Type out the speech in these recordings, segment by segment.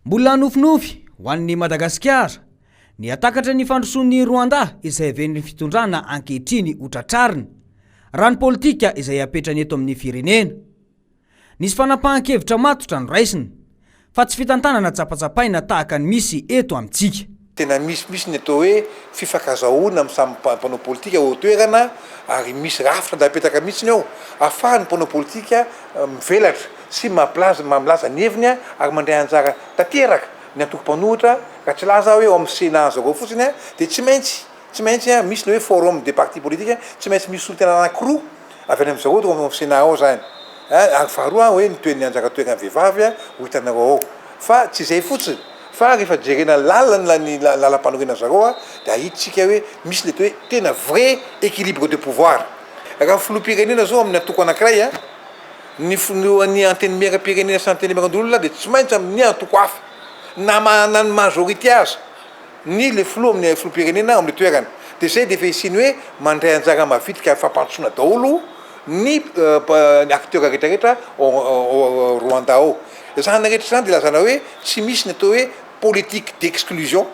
Mbola nofinofy ho an'ny Madagasikara ny atakatra ny fandrosoan'ny Rwanda izay avenin'ny fitondrana ankehitriny ho tratrarina raha ny politika izay apetrany eto amin'ny firenena. Nisy fanapahan-kevitra matotra noraisina fa tsy fitantanana tsapatsapaina tahaka ny misy eto amintsika. Tena misy ny atao hoe fifankazahoana amin'ny samy mpanao politika ao toerana ary misy rafitra ndapetaka mihitsiny ao ahafahan'ny mpanao politika mivelatra sy mamlaza ny heviny ary mandray anjara tanteraka ny antoko-panohitra ka tsy laza hoe ao amin'ny Sénat zao fotsiny dia tsy maintsy misy le hoe forum des partis politiques tsy maintsy misy olona tena anankiroa avy any amin'izao ohatra amin'ny Sénat ao zany ary faharoa hoe nitoen'ny anjara toerana vehivavy ho hitanareo ao fa tsy izay fotsiny fa rehefa jerena lalana ny lalam-panorena zareo dia hitantsika hoe misy le hoe tena vrai équilibre de pouvoir. Raha filoham-pirenena zao amin'ny antoko anankiray ny antenimieram-pirenena sy antenimieran-dolona dia tsy maintsy amin'ny antoko hafa na ny majorité aza ny le filoha amin'ny filoham-pirenena amin'ny toerana dia zay dia efa isiny hoe mandray anjara mavitrika fampandrosoana daholo ny acteur rehetrarehetra au Rwanda ao. Zany rehetra zany dia lazana hoe tsy misy ny atao hoe politique d'exclusion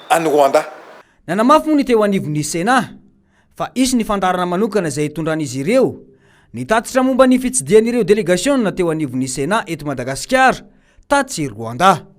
any Rwanda. Nanamafy moa ny teo anivon'ny Sénat fa isy ny fandarana manokana izay hitondran'izy ireo nitatitra momba ny fitsidihan'ireo délégation teo anivon'ny Sénat eto Madagasikara tatsy Rwanda.